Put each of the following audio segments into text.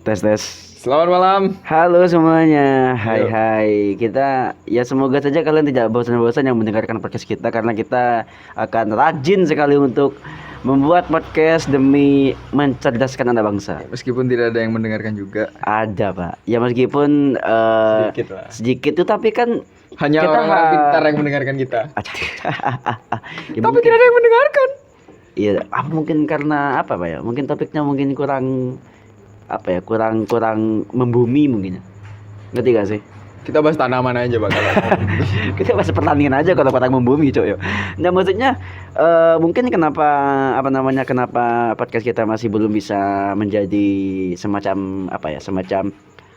Tes tes. Selamat malam. Halo semuanya. Hai Yo. hai. Kita ya semoga saja kalian tidak bosan-bosan yang mendengarkan podcast kita karena kita akan rajin sekali untuk membuat podcast demi mencerdaskan anak bangsa. Meskipun tidak ada yang mendengarkan juga. Ada, Pak. Ya meskipun Sedikit lah. sedikit tuh tapi kan Hanya kita orang-orang pintar yang mendengarkan kita. Ya, Tapi tidak ada yang mendengarkan. Iya, apa mungkin karena apa Pak ya? Mungkin topiknya mungkin kurang apa ya? Kurang membumi mungkin ya. Ngerti gak sih? Kita bahas tanaman aja bakalan. Kita bahas pertandingan aja kalau kurang membumi, Cok, yo. Nah, maksudnya mungkin kenapa podcast kita masih belum bisa menjadi semacam apa ya? Semacam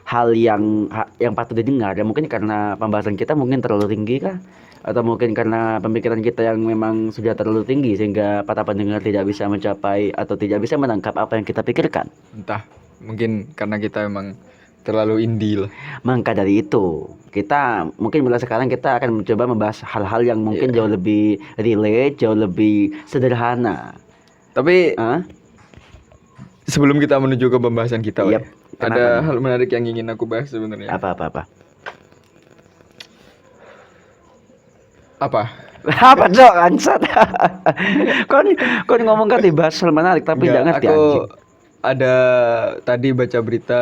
hal yang patut didengar ya, mungkin karena pembahasan kita mungkin terlalu tinggi kah? Atau mungkin karena pemikiran kita yang memang sudah terlalu tinggi sehingga para pendengar tidak bisa mencapai atau tidak bisa menangkap apa yang kita pikirkan. Entah, mungkin karena kita memang terlalu indie lah. Maka dari itu kita mungkin mulai sekarang kita akan mencoba membahas hal-hal yang mungkin jauh lebih relate, jauh lebih sederhana. Tapi Hah? sebelum kita menuju ke pembahasan kita, Yap. Wak, Kenapa ada nih? hal menarik yang ingin aku bahas sebenarnya. Apa? Apa Cok, ansat. Kon ngomong kan dibahas hal menarik tapi Enggak, tidak ngerti aku anjing. ada tadi baca berita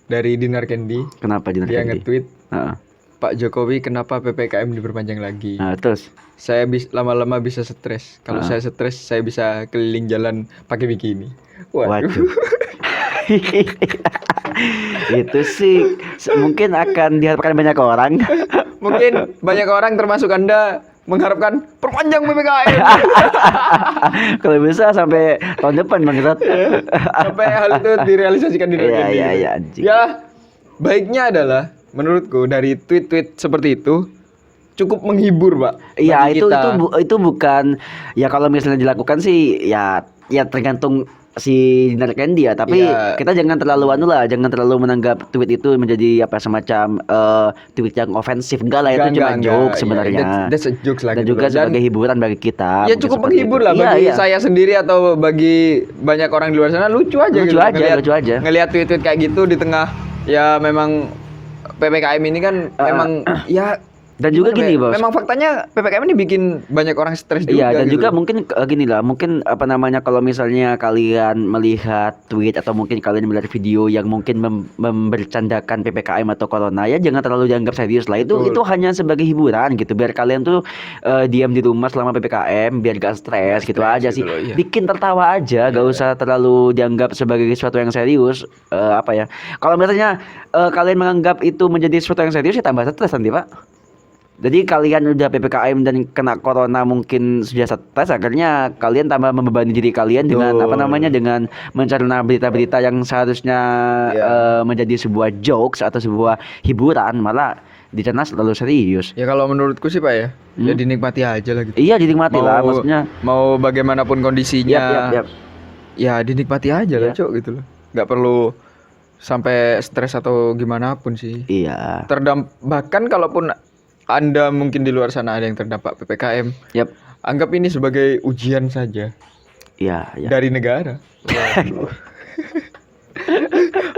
dari Dinar Candy. Kenapa Dia Candy? nge-tweet, Heeh. Pak Jokowi kenapa PPKM diperpanjang lagi? Nah, terus Saya lama-lama bisa stres. Kalau saya stres, saya bisa keliling jalan pakai bikini. waduh. Itu sih mungkin akan diharapkan banyak orang. Mungkin banyak orang termasuk Anda mengharapkan perpanjang PPKM. Kalau bisa sampai tahun depan Bang Zat. Sampai hal itu direalisasikan di Dinar Candy. Iya, anjing. Ya, baiknya adalah menurutku dari tweet-tweet seperti itu cukup menghibur, Pak. Iya, bagi itu kita. itu bukan ya kalau misalnya dilakukan sih ya tergantung si Dinar Candy ya, tapi Iya. kita jangan terlalu jangan terlalu menanggap tweet itu menjadi apa semacam tweet yang ofensif. Enggak lah, itu cuma joke sebenarnya. Ya, that's a jokes lah Dan gitu juga loh. sebagai hiburan bagi kita. Ya mungkin cukup seperti menghibur itu. lah bagi Iya. saya sendiri atau bagi banyak orang di luar sana, lucu aja Lucu gitu. aja, lucu aja. Ngelihat tweet-tweet kayak gitu di tengah ya memang PPKM ini kan memang ya Dan juga gimana gini, ya, Bos. memang faktanya PPKM ini bikin banyak orang stres juga. Iya, dan gitu juga loh. mungkin gini lah, mungkin apa namanya kalau misalnya kalian melihat tweet atau mungkin kalian melihat video yang mungkin membercandakan PPKM atau corona, ya jangan terlalu dianggap serius lah. Betul. Itu hanya sebagai hiburan gitu, biar kalian tuh diam di rumah selama PPKM biar gak stres gitu stres aja gitu sih. loh, iya. Bikin tertawa aja, gak usah terlalu dianggap sebagai sesuatu yang serius. Apa ya? Kalau misalnya kalian menganggap itu menjadi sesuatu yang serius, ya tambah stres nanti, Pak. Jadi kalian udah PPKM dan kena corona mungkin sudah stres, akhirnya kalian tambah membebani diri kalian dengan Betul. apa namanya, dengan mencerna berita-berita yang seharusnya Iya. menjadi sebuah jokes atau sebuah hiburan, malah dicerna selalu serius. Ya kalau menurutku sih Pak ya, ya dinikmati aja lah gitu. Iya, dinikmati lah maksudnya. Mau bagaimanapun kondisinya. Yap. Ya dinikmati aja lah, Iya. Cok, gitu loh. Nggak perlu sampai stres atau gimana pun sih. Iya. Bahkan kalaupun Anda mungkin di luar sana ada yang terdampak PPKM, Yap. anggap ini sebagai ujian saja Iya. dari negara.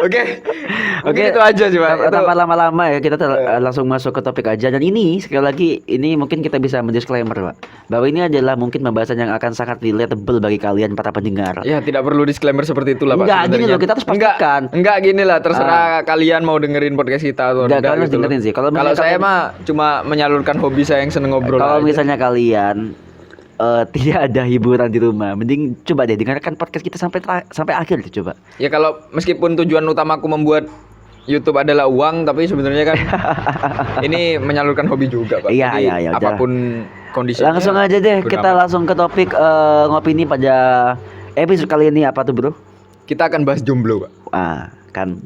Oke, Oke, itu aja sih Pak. Itu- tanpa lama-lama ya kita langsung masuk ke topik aja. Dan ini sekali lagi ini mungkin kita bisa mendisklaimer, Pak, bahwa ini adalah mungkin pembahasan yang akan sangat relatable bagi kalian para pendengar. Ya tidak perlu disclaimer seperti itulah Pak. Enggak, gini sebenarnya. loh, kita harus pastikan. Enggak gini lah, terserah kalian mau dengerin podcast kita atau Enggak, enggak kalian harus gitu loh. dengerin sih. Kalau Kalau misalnya saya kalian- mah cuma menyalurkan hobi saya yang seneng ngobrol Kalau aja. misalnya kalian tidak ada hiburan di rumah, mending coba deh dengarkan podcast kita sampai akhir deh, coba. Ya kalau meskipun tujuan utamaku membuat YouTube adalah uang, tapi sebenarnya kan ini menyalurkan hobi juga Pak. Iya, Jadi iya, udah. apapun kondisinya. Langsung aja deh, bodo kita amat. langsung ke topik ngopini pada episode kali ini. Apa tuh, Bro? Kita akan bahas jomblo Pak. Kan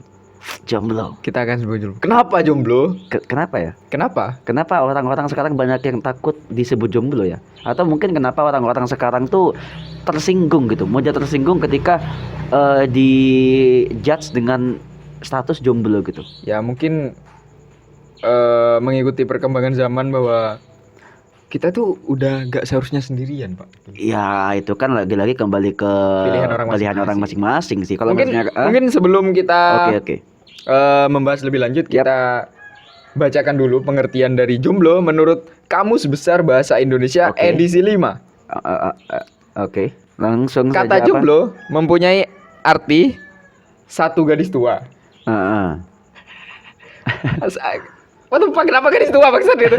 jomblo. Kita akan sebut jomblo. Kenapa jomblo? Kenapa ya? Kenapa? Kenapa orang-orang sekarang banyak yang takut disebut jomblo ya? Atau mungkin kenapa orang-orang sekarang tuh tersinggung gitu, mudah tersinggung ketika di-judge dengan status jomblo gitu. Ya mungkin mengikuti perkembangan zaman bahwa kita tuh udah gak seharusnya sendirian, Pak. Ya itu kan lagi-lagi kembali ke Pilihan orang masing-masing sih. Kalau Mungkin misalnya mungkin sebelum kita oke. membahas lebih lanjut, kita bacakan dulu pengertian dari jomblo menurut Kamus Besar Bahasa Indonesia Oke. edisi 5. Oke. Langsung Kata saja jomblo mempunyai arti satu gadis tua. Waduh, Pak, kenapa gadis tua maksud itu?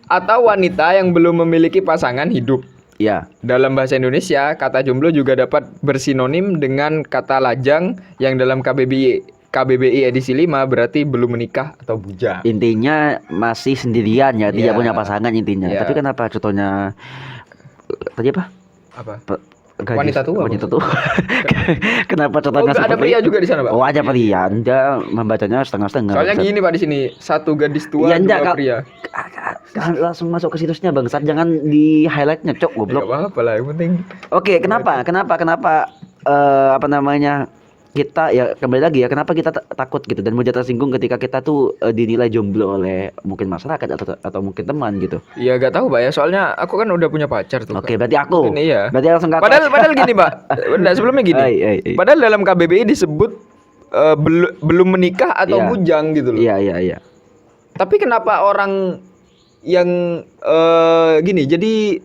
Atau wanita yang belum memiliki pasangan hidup. Ya. Dalam bahasa Indonesia, kata jomblo juga dapat bersinonim dengan kata lajang yang dalam KBBI edisi 5 berarti belum menikah atau bujang. Intinya masih sendirian ya, tidak Ya. punya pasangan intinya. Ya. Tapi kenapa contohnya tadi apa? Apa? Gadis, Wanita tua, Wanita tua. Kenapa Oh, contohnya enggak ada pria juga di sana, Pak. Oh, ada pria. Anda membacanya setengah-setengah. Soalnya Bangsat. gini, Pak, di sini satu gadis tua, Ya, enggak, dua Kak. pria. Langsung masuk ke situsnya bangsat, jangan di highlightnya cok Enggak goblok. apa-apa lah, yang penting. Oke, kenapa apa namanya kita ya kembali lagi ya kenapa kita takut gitu dan mudah tersinggung ketika kita tuh dinilai jomblo oleh mungkin masyarakat atau mungkin teman gitu. Ya gak tahu, Pak ya. Soalnya aku kan udah punya pacar tuh. Oke, Kak. berarti aku. Ini ya. Berarti langsung kata. Padahal gini, Pak. Bentar, sebelumnya gini. Ai. Padahal dalam KBBI disebut belum menikah atau Iya. bujang gitu loh. Iya. Tapi kenapa orang yang gini, jadi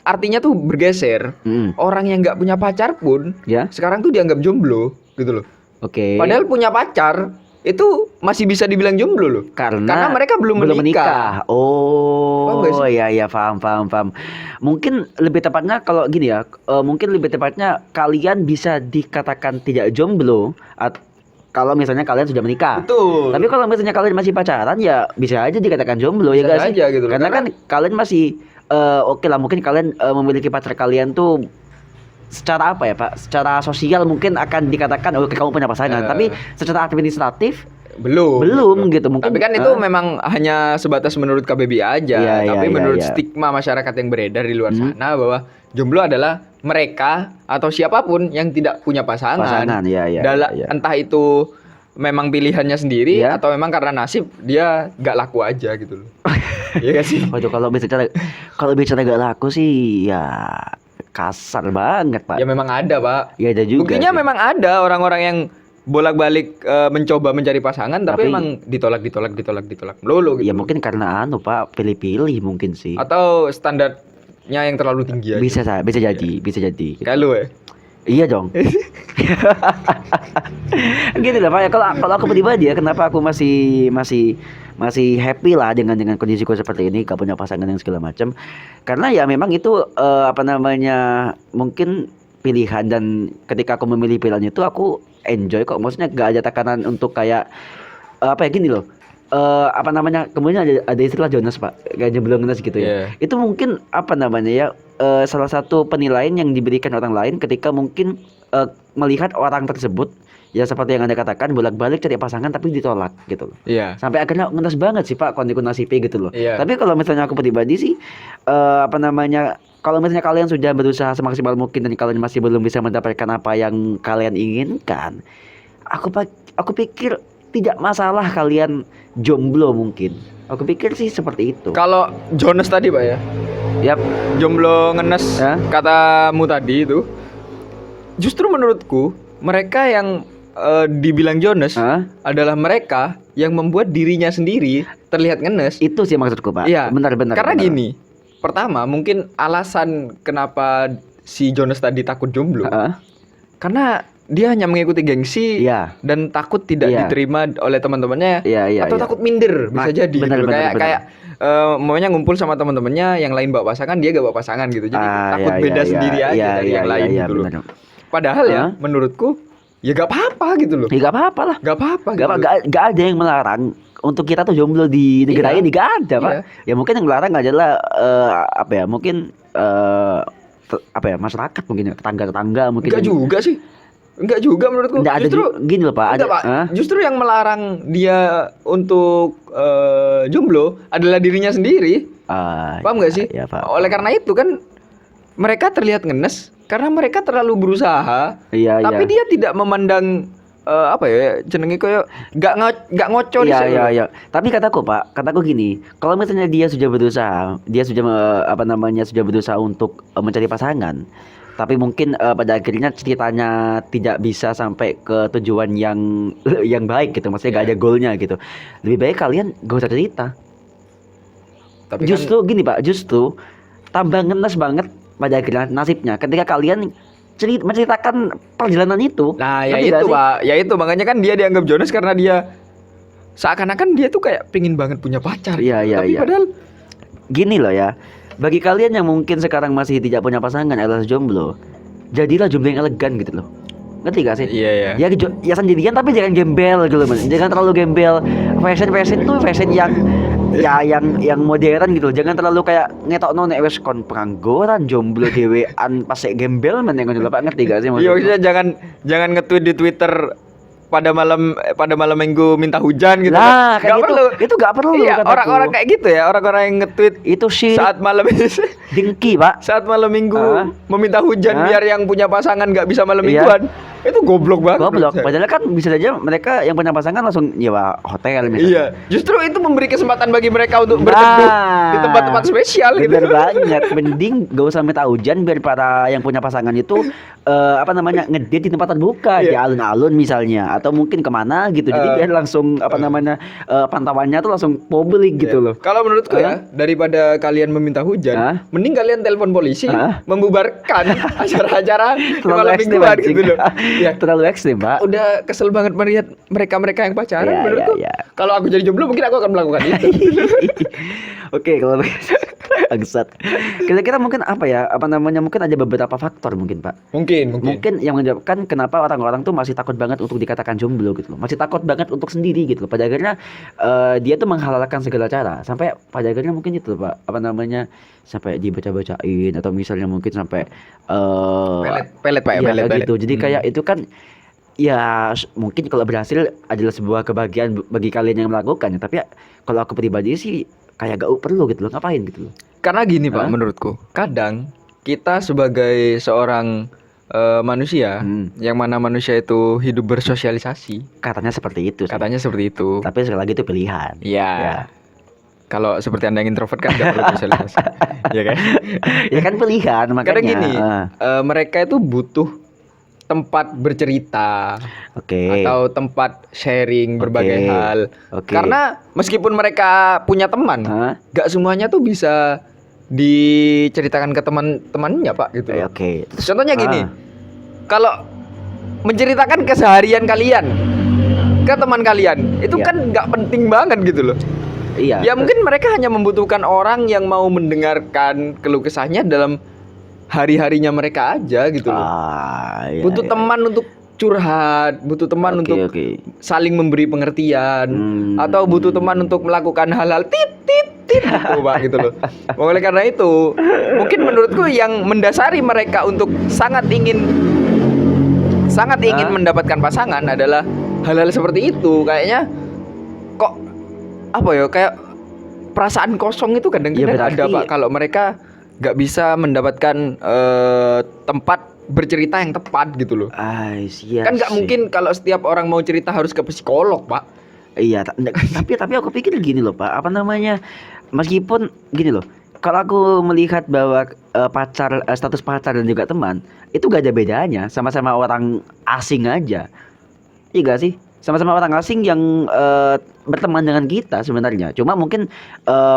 artinya tuh bergeser. Orang yang nggak punya pacar pun Ya. sekarang tuh dianggap jomblo gitu loh. Oke. Padahal punya pacar itu masih bisa dibilang jomblo loh. Karena mereka belum menikah. Paham nggak Oh, sih? iya paham. Mungkin lebih tepatnya kalau gini ya, mungkin lebih tepatnya kalian bisa dikatakan tidak jomblo kalau misalnya kalian sudah menikah. Betul. Tapi kalau misalnya kalian masih pacaran ya bisa aja dikatakan jomblo Bisa ya guys. aja gitu loh, Karena kan kalian masih oke lah mungkin kalian memiliki pacar kalian tuh secara apa ya Pak? Secara sosial mungkin akan dikatakan oke kamu punya pasangan, tapi secara administratif belum gitu. Mungkin Tapi kan itu memang hanya sebatas menurut KBBI aja. Iya, Tapi iya, menurut iya. stigma masyarakat yang beredar di luar sana bahwa jomblo adalah mereka atau siapapun yang tidak punya pasangan. iya. Entah itu memang pilihannya sendiri Iya. atau memang karena nasib dia gak laku aja gitu loh. Iya gak sih? Waduh, kalau bicara gak laku sih ya kasar banget Pak. Ya memang ada, Pak. Ya ada juga. Buktinya sih. memang ada orang-orang yang bolak-balik mencoba mencari pasangan tapi Tapi- memang ditolak melulu gitu. Ya mungkin karena Pak pilih-pilih mungkin sih. Atau standarnya yang terlalu tinggi aja. Bisa jadi. Kayak lu ya. Iya dong. Gini lah Pak ya kalau aku pribadi ya kenapa aku masih happy lah dengan kondisiku seperti ini gak punya pasangan yang segala macam karena ya memang itu apa namanya mungkin pilihan dan ketika aku memilih pilihan itu aku enjoy kok maksudnya gak ada tekanan untuk kayak apa ya gini loh apa namanya kemudian ada istilah Jonas Pak kayak jomblo ngenes gitu ya itu mungkin apa namanya ya salah satu penilaian yang diberikan orang lain ketika mungkin melihat orang tersebut ya seperti yang Anda katakan bolak-balik cari pasangan tapi ditolak gitu loh. Iya. Sampai akhirnya ngenes banget sih Pak kondiku nasibe gitu loh. Iya. Tapi kalau misalnya aku pribadi sih apa namanya kalau misalnya kalian sudah berusaha semaksimal mungkin dan kalian masih belum bisa mendapatkan apa yang kalian inginkan, aku pikir tidak masalah kalian jomblo mungkin. Aku pikir sih seperti itu. Kalau Jonas tadi, Pak ya. Yap. Jomblo ngenes Ya. katamu tadi itu. Justru menurutku mereka yang dibilang Jonas Hah? adalah mereka yang membuat dirinya sendiri terlihat ngenes. Itu sih maksudku Pak. Iya. Benar. Karena benar. gini, pertama mungkin alasan kenapa si Jonas tadi takut jomblo. Heeh. Karena dia hanya mengikuti gengsi Iya. dan takut tidak Iya. diterima oleh teman-temannya Iya. atau takut minder bisa jadi benar, gitu. benar. Kayak maunya ngumpul sama teman-temannya yang lain bawa pasangan, dia gak bawa pasangan gitu. Jadi takut beda sendiri aja dari yang lain gitu loh. benar. Padahal ya menurutku ya gak apa-apa gitu loh. Ya gak apa-apa lah. Gak apa-apa Gak, gitu. gak ada yang melarang untuk kita tuh jomblo di negara Iya. ini gak ada Pak. Iya. Ya mungkin yang melarang adalah apa ya mungkin apa ya masyarakat mungkin ya tetangga mungkin. Enggak juga sih. Enggak juga menurutku. Nggak ada Justru gini loh Pak. enggak, Pak. Hah? Justru yang melarang dia untuk jomblo adalah dirinya sendiri. Paham gak sih? Ya, paham. Oleh karena itu kan mereka terlihat ngenes karena mereka terlalu berusaha. Iya. Tapi dia tidak memandang apa ya jenenge koyo gak ngocor Iya, sih. iya, iya. Tapi kataku gini, kalau misalnya dia sudah berusaha, dia sudah apa namanya, sudah berusaha untuk mencari pasangan, tapi mungkin pada akhirnya ceritanya tidak bisa sampai ke tujuan yang yang baik gitu, maksudnya gak Iya. ada goalnya gitu. Lebih baik kalian gak usah cerita. Tapi Justru gini Pak, justru tambah ngenes banget pada akhirnya nasibnya ketika kalian menceritakan perjalanan itu. nah ya Ngerti gak itu sih? Pak, ya itu makanya kan dia dianggap Jonas karena dia seakan-akan dia tuh kayak pingin banget punya pacar. Iya, iya, Tapi iya. padahal Gini loh ya, bagi kalian yang mungkin sekarang masih tidak punya pasangan alias jomblo, jadilah jomblo yang elegan gitu loh. Ngerti gak sih? iya. Ya sendirian tapi jangan gembel gitu loh, Man. Jangan terlalu gembel. Fashion tuh fashion yang ya yang modern gitu loh. Jangan terlalu kayak ngetokno nek wis kon pengangguran jomblo dhewean pas sik gembel men ngono lho Pak, ngerti gak sih Iya maksudku? maksudnya jangan nge-tweet di Twitter pada malam minggu minta hujan gitu Lah, kan. kayak Nggak gitu. perlu. Itu gak perlu Iya, kataku. orang-orang kayak gitu ya, orang-orang yang nge-tweet Itu syirik saat malam dengki, Pak. saat malam minggu Ah. meminta hujan Ah. biar yang punya pasangan nggak bisa malam Iya. mingguan. Itu goblok banget. Goblok. menurut saya. Padahal kan bisa saja mereka yang punya pasangan langsung nyewa hotel misalnya. Iya, justru itu memberi kesempatan bagi mereka untuk Nah, berteduh di tempat-tempat spesial gitu. Bener banget. Mending gak usah minta hujan biar para yang punya pasangan itu apa namanya ngedate di tempat terbuka di Iya. alun-alun misalnya atau mungkin kemana gitu. Jadi biar langsung apa namanya pantauannya tuh langsung publik gitu loh. Kalau menurutku ya, daripada kalian meminta hujan, Ah. mending kalian telepon polisi, Ah. membubarkan acara-acara Terlalu malam ekstrim mingguan anjing. gitu loh. Ya, Terlalu ekstrim, Pak. udah kesel banget melihat mereka-mereka yang pacaran. Iya, Menurutku, iya, iya. kalau aku jadi jomblo mungkin aku akan melakukan itu. Oke, kalau begitu. Bangsat. Kira-kira mungkin apa ya? Apa namanya? Mungkin ada beberapa faktor mungkin, Pak. mungkin. Mungkin yang menyebabkan kenapa orang-orang tuh masih takut banget untuk dikatakan jomblo gitu loh. Masih takut banget untuk sendiri gitu loh. Pada akhirnya dia tuh menghalalkan segala cara sampai pada akhirnya mungkin itu loh, Pak. Apa namanya? Sampai dibaca-bacain atau misalnya mungkin sampai Pelet Pak ya, iya, pelet. kayak gitu. Jadi kayak itu kan ya mungkin kalau berhasil adalah sebuah kebahagiaan bagi kalian yang melakukannya. Tapi ya, kalau aku pribadi sih kayak gak perlu gitu loh. Ngapain gitu loh. Karena gini Pak, Hah? menurutku, kadang kita sebagai seorang manusia, yang mana manusia itu hidup bersosialisasi, Katanya seperti itu sih. katanya seperti itu. Tapi sekali lagi itu pilihan. Iya. Ya. Kalau seperti Anda yang introvert kan nggak perlu sosialisasi. Iya kan? Ya kan pilihan makanya. Kadang gini, Ah, mereka itu butuh tempat bercerita Oke. atau tempat sharing berbagai Oke. hal. Oke. Karena meskipun mereka punya teman, Hah? nggak semuanya tuh bisa diceritakan ke teman-temannya Pak gitu. loh. Oke. Contohnya gini, Ah. kalau menceritakan keseharian kalian ke teman kalian, itu Iya. kan nggak penting banget gitu loh. Iya. Ya mungkin mereka hanya membutuhkan orang yang mau mendengarkan keluh kesahnya dalam hari-harinya mereka aja gitu loh. Iya, Butuh iya. teman untuk curhat, butuh teman Oke, untuk oke. saling memberi pengertian, atau butuh teman untuk melakukan hal-hal tit gitu Pak gitu loh. Oleh karena itu, mungkin menurutku yang mendasari mereka untuk sangat ingin Hah? mendapatkan pasangan adalah hal-hal seperti itu. Kayaknya kok apa ya, kayak perasaan kosong itu kadang-kadang Ya, ada berarti- Pak kalau mereka nggak bisa mendapatkan tempat bercerita yang tepat gitu loh. Iya Kan nggak sih. mungkin kalau setiap orang mau cerita harus ke psikolog Pak. Iya, tapi aku pikir gini loh, Pak. Apa namanya? Meskipun gini loh. Kalau aku melihat bahwa status pacar dan juga teman itu gak ada bedanya, sama-sama orang asing aja. Iya gak sih? Sama-sama orang asing yang berteman dengan kita sebenarnya. Cuma mungkin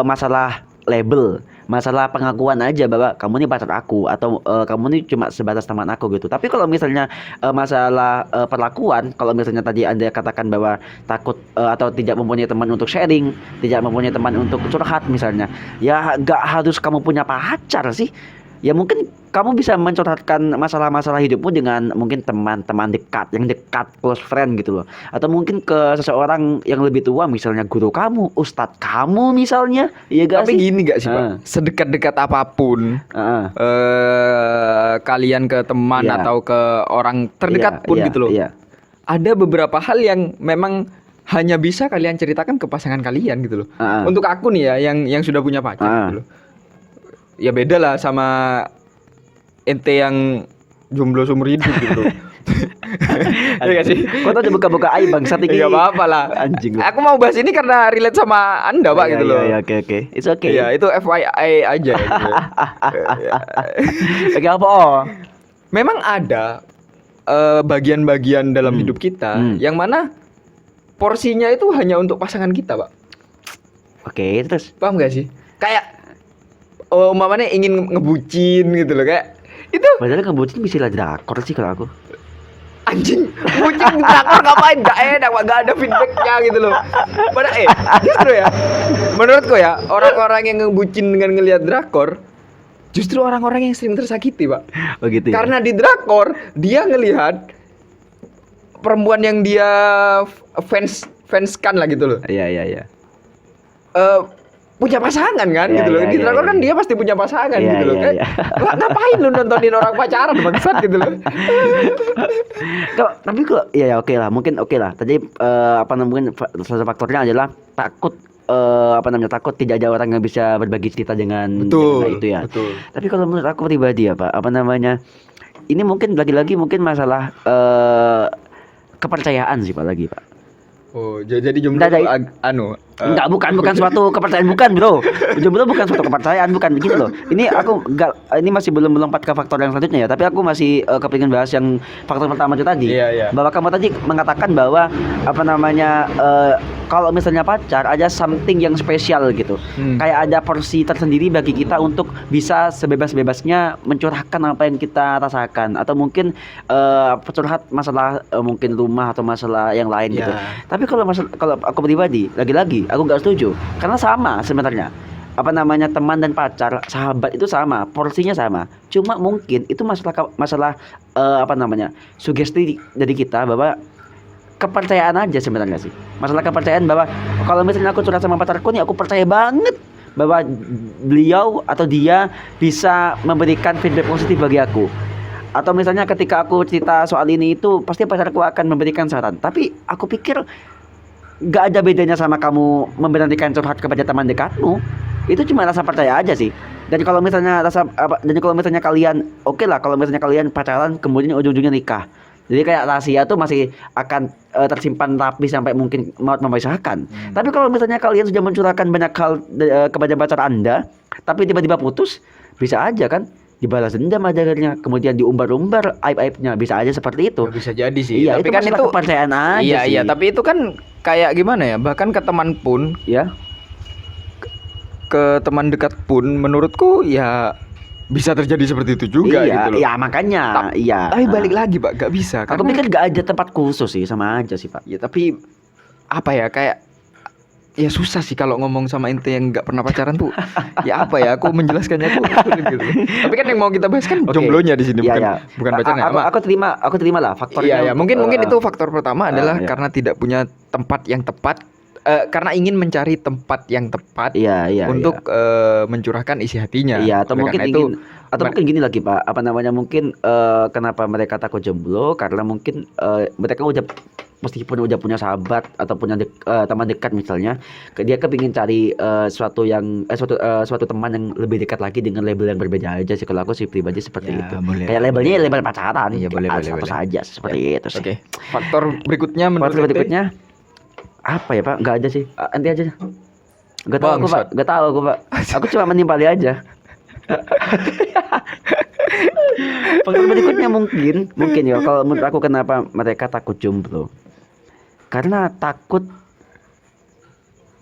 masalah label, masalah pengakuan aja bahwa kamu ini pacar aku atau kamu ini cuma sebatas teman aku gitu. Tapi kalau misalnya masalah perlakuan, kalau misalnya tadi Anda katakan bahwa takut atau tidak mempunyai teman untuk sharing, tidak mempunyai teman untuk curhat misalnya, ya gak harus kamu punya pacar sih. Ya mungkin kamu bisa mencurhatkan masalah-masalah hidupmu dengan mungkin teman-teman dekat, yang dekat, close friend gitu loh. Atau mungkin ke seseorang yang lebih tua, misalnya guru kamu, ustadz kamu misalnya. Iya gak Tapi sih? gini gak sih Pak? Ah. Sedekat-dekat apapun Ah, kalian ke teman Iya. atau ke orang terdekat iya, pun iya, gitu loh. Iya. Ada beberapa hal yang memang hanya bisa kalian ceritakan ke pasangan kalian gitu loh. Ah. Untuk aku nih ya yang sudah punya pacar Ah. gitu loh. Ya beda lah sama ente yang jomblo seumur hidup gitu. Iya gak sih? Kok tuh buka-buka aib bangsat iki. Enggak apa-apa lah. Anjing lu. Aku mau bahas ini karena relate sama Anda, Pak, Iya, gitu loh. Iya, oke. It's okay. Iya, itu FYI aja gitu. Oke, apa? Oh? Memang ada bagian-bagian dalam hidup kita yang mana porsinya itu hanya untuk pasangan kita, Pak. Oke, terus Paham gak sih? Kayak umpamanya ingin ngebucin gitu loh, kayak itu padahal ngebucin bisa lah drakor sih kalau aku. anjing, bucin drakor ngapain? Gak enak, Pak. Gak ada feedbacknya gitu loh. Padahal justru ya, menurutku ya, orang-orang yang ngebucin dengan ngelihat drakor justru orang-orang yang sering tersakiti, Pak. Oh gitu. Ya? Karena di drakor dia ngelihat perempuan yang dia fanskan lah gitu loh. Iya. Punya pasangan kan Iya, gitu loh. iya, Di iya, drakor iya. kan dia pasti punya pasangan Iya, gitu loh. iya, Kan iya. lah, ngapain lu nontonin orang pacaran bangsat gitu loh. Tapi kok ya oke lah, mungkin oke lah. Tadi apa namanya salah satu faktornya adalah takut takut tidak ada orang yang bisa berbagi cerita dengan itu ya. Betul. Tapi kalau menurut aku pribadi ya Pak, ini mungkin lagi-lagi mungkin masalah kepercayaan sih Pak lagi Pak. Oh, jadi jomblo Nggak ada- itu Enggak, bukan suatu kepercayaan, bukan bro. Jomblo bukan suatu kepercayaan, bukan gitu loh. Ini aku ini masih belum melompat ke faktor yang selanjutnya ya. Tapi aku masih kepingin bahas yang faktor pertama itu tadi. Iya. Bahwa kamu tadi mengatakan bahwa kalau misalnya pacar ada something yang spesial gitu. Kayak ada porsi tersendiri bagi kita untuk bisa sebebas-bebasnya mencurahkan apa yang kita rasakan atau mungkin curhat masalah mungkin rumah atau masalah yang lain gitu. Ya. Tapi kalau aku pribadi, lagi-lagi aku nggak setuju karena sama sebenarnya. Teman dan pacar, sahabat itu sama, porsinya sama. Cuma mungkin itu masalah sugesti dari kita bahwa kepercayaan aja sebenarnya sih. Masalah kepercayaan bahwa kalau misalnya aku curhat sama pacarku nih, aku percaya banget bahwa beliau atau dia bisa memberikan feedback positif bagi aku. Atau misalnya ketika aku cerita soal ini itu pasti pacarku akan memberikan saran. Tapi aku pikir gak ada bedanya sama kamu memberanikan curhat kepada teman dekatmu. Itu cuma rasa percaya aja sih. Dan kalau misalnya kalian oke lah kalau misalnya kalian pacaran kemudian ujung-ujungnya nikah. Jadi kayak rahasia tuh masih akan tersimpan rapi sampai mungkin maut memisahkan. Tapi kalau misalnya kalian sudah mencurahkan banyak hal kepada pacar Anda, tapi tiba-tiba putus, bisa aja kan dibalas dendam akhirnya, kemudian diumbar-umbar aib-aibnya, bisa aja seperti itu. Bisa jadi sih. Iya, Tapi itu kan masalah itu kepercayaan aja sih. Iya, tapi itu kan kayak gimana ya? Bahkan ke teman pun, Ya. ke teman dekat pun menurutku ya bisa terjadi seperti itu juga Iya, gitu loh. iya makanya, iya. Tapi balik lagi, Pak, gak bisa Aku karena pikir gak ada tempat khusus sih, sama aja sih, Pak. ya tapi apa ya, kayak ya susah sih kalau ngomong sama ente yang nggak pernah pacaran tuh. Ya apa ya, aku menjelaskannya tuh sulit gitu. Tapi kan yang mau kita bahas kan Oke. jomblonya di sini, Iya, bukan iya. bukan pacarnya. Aku terima lah faktornya. Iya, mungkin itu faktor pertama adalah iya. karena tidak punya tempat yang tepat, karena ingin mencari tempat yang tepat Iya, untuk mencurahkan isi hatinya. Iya, atau Oleh mungkin karena itu, mungkin gini lagi Pak, mungkin kenapa mereka takut jomblo karena mungkin mereka meskipun udah punya sahabat atau punya teman dekat misalnya, dia kepingin cari suatu teman yang lebih dekat lagi dengan label yang berbeda aja sih. Kalau aku sih pribadi seperti Ya, itu. boleh. Kayak labelnya label pacaran, Iya, boleh, satu boleh. saja seperti itu sih. Oke. Faktor berikutnya menurut Faktor ente? berikutnya apa ya Pak? Nggak ada sih. Nanti aja. Gak tahu aku Pak. Bangsat. Gak tahu aku Pak. Aku cuma menimpali aja. Faktor berikutnya mungkin ya kalau menurut aku kenapa mereka takut jomblo. Karena takut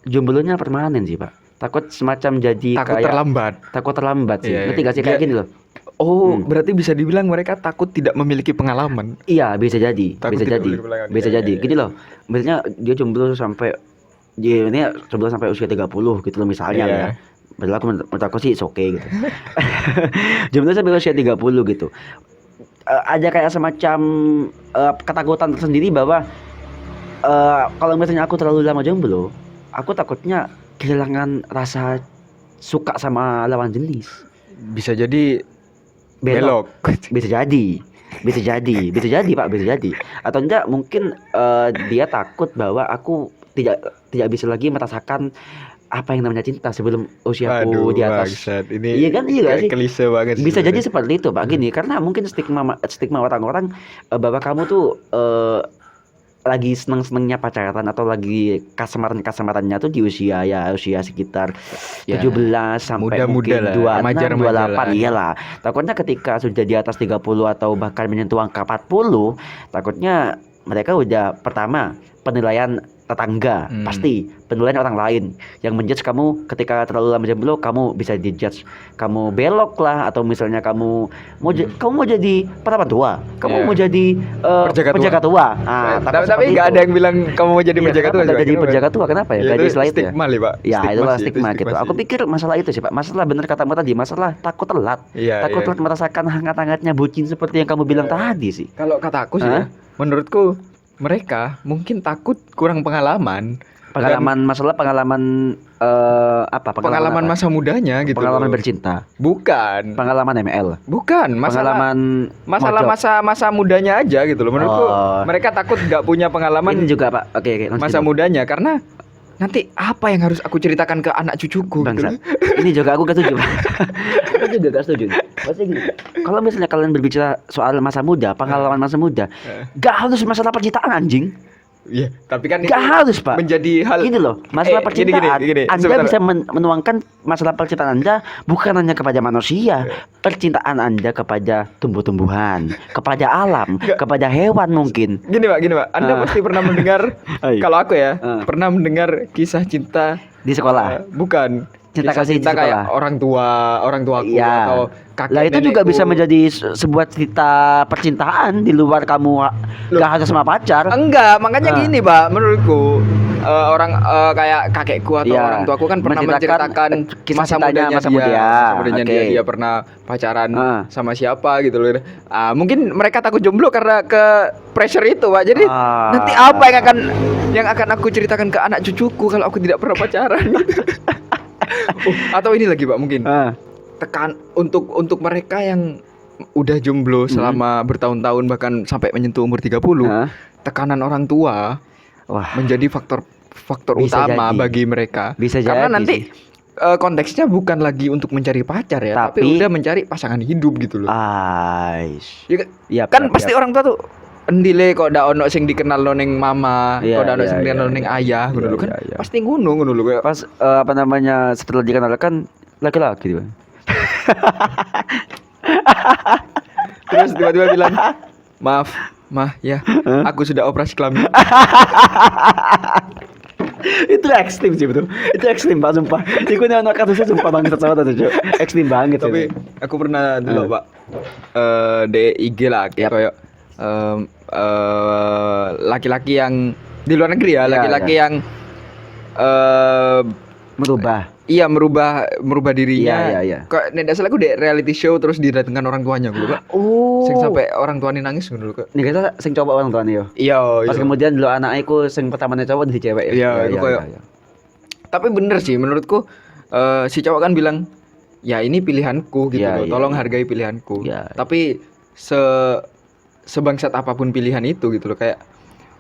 jomblonya permanen sih Pak. Takut semacam jadi Takut kayak terlambat. takut terlambat sih. Iya, Ngerti gak sih kayak dia- gini loh. Oh, berarti bisa dibilang mereka takut tidak memiliki pengalaman. Iya, bisa jadi. Takut Bisa tidak jadi. memiliki pengalaman. Bisa Iya, jadi. iya, Gini loh. Misalnya dia jomblo sampai usia 30 gitu loh misalnya Iya. ya. Padahal menurut aku sih oke gitu. Jomblo sampai usia 30 gitu. Ada kayak semacam ketakutan tersendiri bahwa kalau misalnya aku terlalu lama jomblo, aku takutnya kehilangan rasa suka sama lawan jenis. Bisa jadi belok. Bisa jadi Pak, bisa jadi. Atau enggak mungkin dia takut bahwa aku tidak bisa lagi merasakan apa yang namanya cinta sebelum usiaku Waduh, di atas. bangsat. Ini Iya kan, iya gak kayak sih? klise banget sih Bisa jadi sebenarnya. seperti itu Pak, gini, karena mungkin stigma orang-orang bahwa kamu tuh lagi seneng-senengnya pacaran atau lagi kasmaran-kasmarannya tuh di usia sekitar Ya, 17 sampai muda-muda mungkin lah, 26, remaja-remaja 28, lah. iyalah. Takutnya ketika sudah di atas 30 atau bahkan menyentuh angka 40, takutnya mereka udah pertama penilaian tetangga, pasti penilaian orang lain yang menjudge kamu ketika terlalu lama jomblo, kamu bisa dijudge kamu belok lah, atau misalnya kamu mau jadi perawan tua, kamu Iya. mau jadi Penjaga tua. tua. Ah, Tapi nggak ada yang bilang kamu mau jadi Iya, penjaga kenapa tua. nggak Coba? jadi Kenapa? penjaga tua? Kenapa ya? Ya, Gak itu di slide ya? stigma nih, Pak. Ya, itulah sih, itu stigma gitu. sih. Aku pikir masalah itu sih, Pak. Masalah bener katamu tadi, masalah takut telat. Iya, Takut iya. telat merasakan hangat-hangatnya bucin seperti yang kamu bilang tadi sih. Kalau kata aku sih, Hah? ya, menurutku mereka mungkin takut kurang pengalaman. Pengalaman apa? Pengalaman apa? masa mudanya gitu. Pengalaman loh. bercinta. Bukan. Pengalaman ML. Bukan. Masalah Pengalaman mojok. masa mudanya aja gitu loh. Menurutku Oh. mereka takut nggak punya pengalaman Ini juga, Pak. Oke, lanjut. masa mudanya karena nanti apa yang harus aku ceritakan ke anak cucuku gitu Bangsat. loh. Ini juga aku gak setuju. Aku juga gak setuju. Maksudnya gini, kalau misalnya kalian berbicara soal masa muda, pengalaman masa muda, gak harus masalah percintaan anjing. Iya, tapi kan Gak itu harus, Pak. menjadi hal Gini loh, masalah gini, percintaan, gini, Anda sebentar. bisa menuangkan masalah percintaan Anda bukan hanya kepada manusia, percintaan Anda kepada tumbuh-tumbuhan, kepada alam, kepada hewan mungkin. Gini Pak, Anda pasti pernah mendengar Ayo. kalau aku ya, Ah. pernah mendengar kisah cinta Di sekolah. bukan. Cinta Kisah kasih di cinta kayak sekolah. orang tuaku Iya. atau kakek Lah itu juga nenekku. bisa menjadi sebuah cerita percintaan di luar kamu gak harus sama pacar. Enggak, makanya Ah. gini, Pak, menurutku kayak kakekku atau Iya. orang tuaku kan pernah menceritakan kisah masa cintanya, mudanya masa dia, muda. masa mudanya Oke. dia pernah pacaran Ah. sama siapa gitu loh. Mungkin mereka takut jomblo karena ke pressure itu, Pak. Jadi nanti apa yang akan aku ceritakan ke anak cucuku kalau aku tidak pernah pacaran gitu. Atau ini lagi, Pak, mungkin tekan untuk mereka yang udah jomblo selama bertahun-tahun bahkan sampai menyentuh umur 30, tekanan orang tua Wah, menjadi faktor Bisa utama jadi. bagi mereka. Bisa Karena jadi nanti sih. konteksnya bukan lagi untuk mencari pacar ya, tapi Tapi- udah mencari pasangan hidup gitu loh. Ya, Iya, kan pasti orang tua tuh endile kok ndak ono sing dikenal neng mama, Iya, kok ndak ono iya, sing dikenal iya, neng iya. ayah Iya, ngono lho kan. iya, iya. Pasti ngono lho kayak. pas apa namanya setelah dikenalkan laki-laki gitu. Terus tiba-tiba bilang, "Maaf, Mah, ya, aku sudah operasi kelamin." Itu ekstrim sih betul. Itu ekstrim Pak, sumpah. Iku nih anak kasusnya sumpah banget sama tuh, Cuk. Ekstrim banget. Tapi itu. aku pernah dulu, Pak. Di IG lah kayak laki-laki yang di luar negeri ya, Ya, laki-laki ya. yang merubah. iya merubah dirinya. Iya, iya. Kok nek ndak salah aku di reality show terus didatengkan orang tuanya gitu, Pak. Oh. Sing sampai orang tuanya nangis ngono lho, Kak. nih kita sing coba orang tuane yo. Iya, Pas kemudian dulu anak iku sing pertamanya cowok di cewek ya. Iya, itu kayak- Tapi bener sih menurutku si cowok kan bilang, "Ya ini pilihanku gitu Iya, loh. iya, Tolong iya. hargai pilihanku." Iya. Tapi sebangsat apapun pilihan itu gitu loh, kayak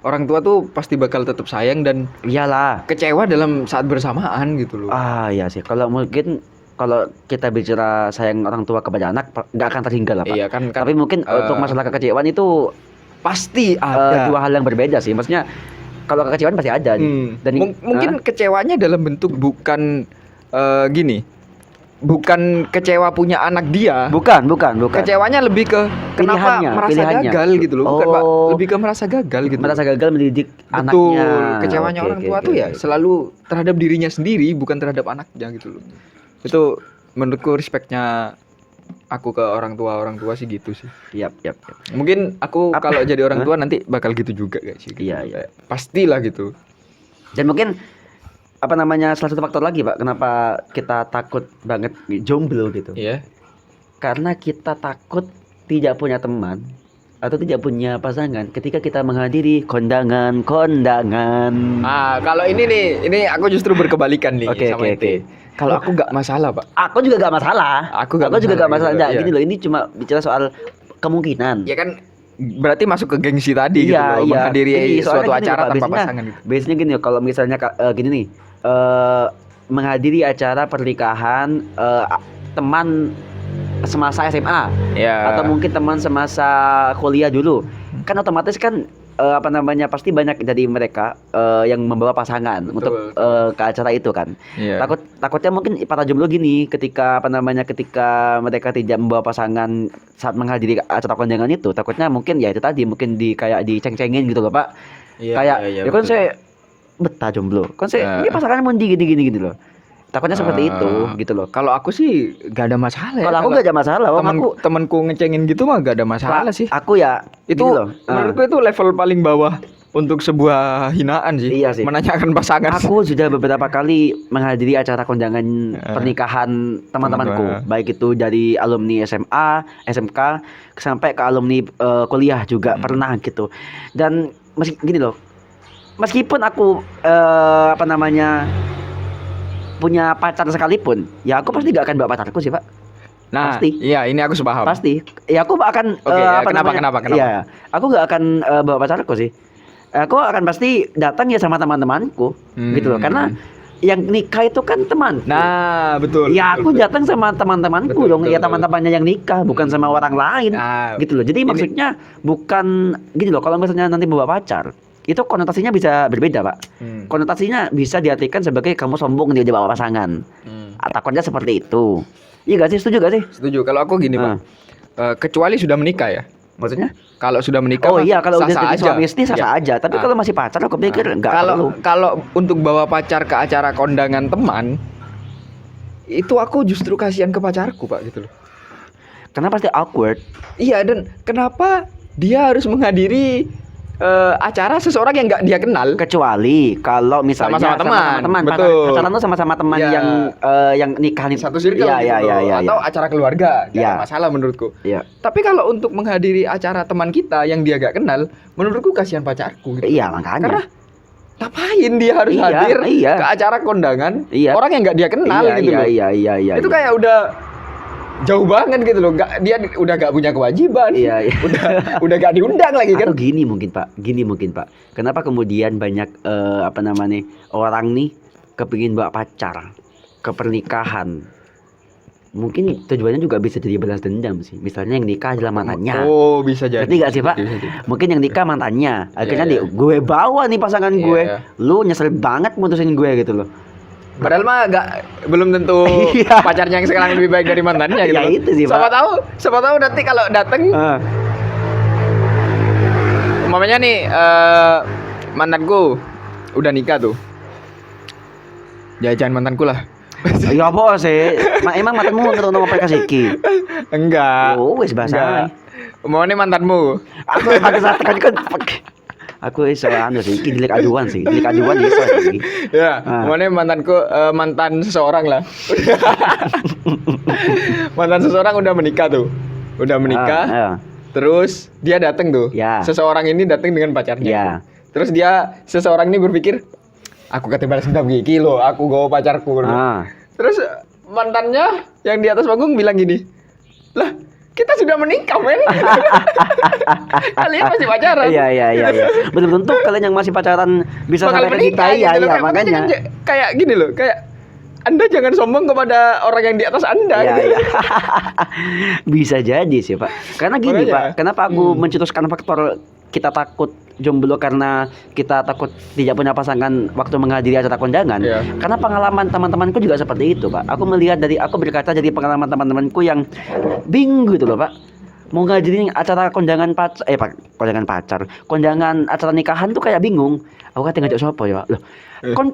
orang tua tuh pasti bakal tetap sayang dan Iyalah. kecewa dalam saat bersamaan gitu loh. Iya sih. Kalau mungkin kalau kita bicara sayang orang tua kepada anak nggak akan terhingga lah Pak. Iya kan Tapi mungkin untuk masalah kekecewaan itu pasti ada. dua hal yang berbeda sih. Maksudnya kalau kekecewaan pasti ada nih. Dan Mungkin kecewanya dalam bentuk bukan gini. Bukan kecewa punya anak dia. bukan. Kecewanya lebih ke kenapa merasa pilihannya. gagal gitu loh. Bukan, Pak. Oh. Lebih ke merasa gagal gitu. Merasa gagal mendidik Betul. anaknya. Kecewanya Oke, orang oke, tua oke, tuh ya oke. selalu terhadap dirinya sendiri, bukan terhadap anaknya gitu loh. Itu menurutku respectnya aku ke orang tua sih gitu sih. Yap. Mungkin aku Apa? kalau jadi orang Hah? tua nanti bakal gitu juga guys. Gitu. Iya. Kayak, pastilah gitu. Dan mungkin apa namanya salah satu faktor lagi Pak, kenapa kita takut banget jomblo gitu. Iya. Karena kita takut tidak punya teman atau tidak punya pasangan ketika kita menghadiri kondangan. Kalau ini aku justru berkebalikan nih Oke, sama oke, itu. Kalau aku nggak masalah, Pak. Aku juga gak masalah. Aku nggak juga gak masalah. masalah gitu, Nggak, iya. gini loh, ini cuma bicara soal kemungkinan. Ya kan berarti masuk ke gengsi tadi gitu loh, menghadiri Gini, soalnya suatu gini loh, acara Pak, tanpa biasanya- pasangan gitu. Biasanya gini loh, kalau misalnya gini nih, menghadiri acara pernikahan teman semasa SMA Ya. atau mungkin teman semasa kuliah dulu, kan otomatis kan pasti banyak dari mereka yang membawa pasangan Betul, untuk betul. ke acara itu kan. Iya. Takutnya mungkin para jomblo gini, ketika ketika mereka tidak membawa pasangan saat menghadiri acara kondangan itu, takutnya mungkin ya itu tadi, mungkin kayak diceng-cengin gitu loh Pak. Iya, Kayak iya, ya kan betul. saya betah jomblo, kan saya ini pasangannya mau gini gini loh. Takutnya seperti itu gitu loh. Kalau aku sih gak ada masalah ya. Kalau aku gak ada masalah, temanku ngecengin gitu mah gak ada masalah sih. Aku ya Itu gini loh. menurutku itu level paling bawah untuk sebuah hinaan sih. Iya sih. Menanyakan pasangan. Aku sudah beberapa kali menghadiri acara kondangan pernikahan teman-temanku, baik itu dari alumni SMA, SMK sampai ke alumni kuliah juga pernah gitu. Dan gini loh. Meskipun aku punya pacar sekalipun, ya aku pasti gak akan bawa pacarku sih Pak. Nah, pasti. iya ini aku sepaham. Pasti. Ya aku akan Oke, kenapa? Iya, aku gak akan bawa pacarku sih. Aku akan pasti datang ya sama teman-temanku, gitu loh. Karena yang nikah itu kan teman. Nah, betul. Ya aku betul. datang sama teman-temanku Betul, dong, betul, ya teman-temannya yang nikah, bukan sama orang lain, Nah, gitu loh. Jadi maksudnya bukan gini loh. Kalau misalnya nanti bawa pacar, itu konotasinya bisa berbeda Pak. Konotasinya bisa diartikan sebagai kamu sombong dia bawa pasangan. Takutnya seperti itu. Iya gak sih? Setuju gak sih? Setuju. Kalau aku gini, Pak. Kecuali sudah menikah ya. Maksudnya? Kalau sudah menikah Oh iya, kalau udah sah-sah jadi suami istri sah-sah aja. Tapi kalau masih pacar aku pikir enggak perlu. Kalau untuk bawa pacar ke acara kondangan teman, itu aku justru kasihan ke pacarku, Pak, gitu loh. Karena pasti awkward. Iya, dan kenapa dia harus menghadiri acara seseorang yang nggak dia kenal? Kecuali kalau misalnya Sama-sama teman. Betul. Betul. Pacaran tuh sama-sama teman Iya. yang nikah nih. Satu circle Iya, gitu iya, loh. iya, Atau iya. acara keluarga, nggak Iya. ada masalah menurutku. Iya. Tapi kalau untuk menghadiri acara teman kita yang dia gak kenal, menurutku kasihan pacarku gitu. Iya, makanya. Karena ngapain dia harus Iya, hadir iya. ke acara kondangan Iya. orang yang nggak dia kenal Iya, gitu iya, loh. iya. Itu kayak udah jauh banget gitu loh. Dia udah gak punya kewajiban. Iya, iya. Udah gak diundang lagi kan. Atau gini mungkin Pak. Kenapa kemudian banyak orang nih kepingin bawa pacar ke pernikahan? Mungkin tujuannya juga bisa jadi balas dendam sih. Misalnya yang nikah adalah mantannya. Oh, bisa jadi. Ngerti gak sih Pak? Bisa jadi. Mungkin yang nikah mantannya. Akhirnya Iya, iya. gue bawa nih pasangan Iya, gue. iya. Lu nyesel banget mutusin gue gitu loh. Padahal mah belum tentu Iya. pacarnya yang sekarang lebih baik dari mantannya gitu. Ya loh. itu sih, Pak. Siapa tahu nanti kalau dateng umpamanya nih mantanku udah nikah tuh. Jangan mantanku lah. Ya apa sih? Emang matamu ngerti ngomong aplikasi iki? Enggak. Oh, wis bahasa. Umpamanya mantanmu. Aku pakai saat kan. Aku iso sih, iki delik aduan sih. Delik aduan iso sih. Ya, umpamanya mantanku mantan seseorang lah. Mantan seseorang udah menikah tuh. Udah menikah. Ya. Terus dia datang tuh. Ya. Seseorang ini datang dengan pacarnya. Ya. Terus seseorang ini berpikir, aku kate balas dendam gigi loh, aku gawa pacarku. Terus mantannya yang di atas panggung bilang gini, lah kita sudah menikah men. Kalian masih pacaran. Iya. Belum tentu kalian yang masih pacaran bisa Bakal sampai ke kita. menikah, Iya, gitu loh. iya, makanya. Kayak gini loh, kayak Anda jangan sombong kepada orang yang di atas Anda. Iya, gitu. iya. Bisa jadi sih Pak. Karena gini Makanya. Pak, kenapa aku mencetuskan faktor kita takut jomblo karena kita takut tidak punya pasangan waktu menghadiri acara kondangan. Iya. Karena pengalaman teman-temanku juga seperti itu Pak. Aku berkaca dari pengalaman teman-temanku yang bingung gitu loh Pak. Mau ngadirin acara kondangan kondangan acara nikahan tuh kayak bingung. Aku kata ngajak siapa ya Pak? Loh,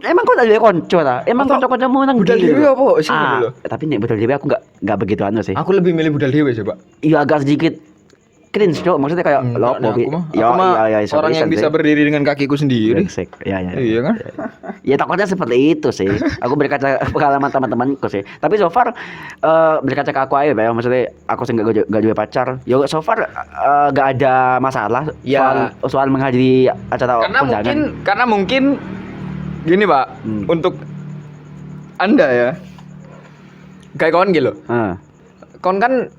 emang kau ada konco ta? Emang Atau konco-koncomu nang budal ndi dewe lho? apa sih gitu loh? Tapi nek budal dewe aku enggak begitu anu sih. Aku lebih milih budal dewe sih, Pak. Iya agak sedikit cringe Cok. Maksudnya kayak Enggak, lopo aku mah orang yang bisa berdiri dengan kakiku sendiri. Ya. Iya kan? Ya takutnya seperti itu sih. Aku berkaca pengalaman teman-temanku sih. Tapi so far berkaca ke aku aja ya. Maksudnya aku sih enggak juga pacar. Ya so far enggak ada masalah Ya. soal menghadiri acara kondangan. Karena mungkin gini, Pak. Untuk Anda ya. Kayak kawan gitu loh. Kon kan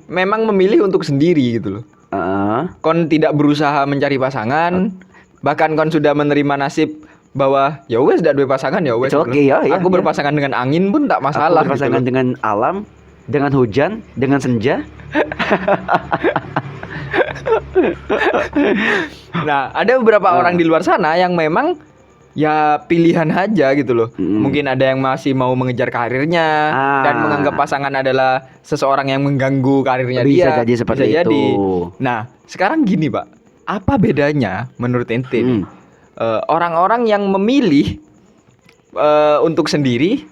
memang memilih untuk sendiri gitu loh. Kon tidak berusaha mencari pasangan, bahkan kon sudah menerima nasib bahwa ya wes ndak duwe pasangan ya wes. It's okay, ya, ya, Aku ya. berpasangan dengan angin pun tak masalah Aku berpasangan gitu loh. dengan alam, dengan hujan, dengan senja. Nah, ada beberapa orang di luar sana yang memang ya pilihan aja gitu loh. Mungkin ada yang masih mau mengejar karirnya dan menganggap pasangan adalah seseorang yang mengganggu karirnya Bisa dia. jadi seperti Bisa jadi. itu. Nah, sekarang gini, Pak. Apa bedanya menurut ente nih, orang-orang yang memilih untuk sendiri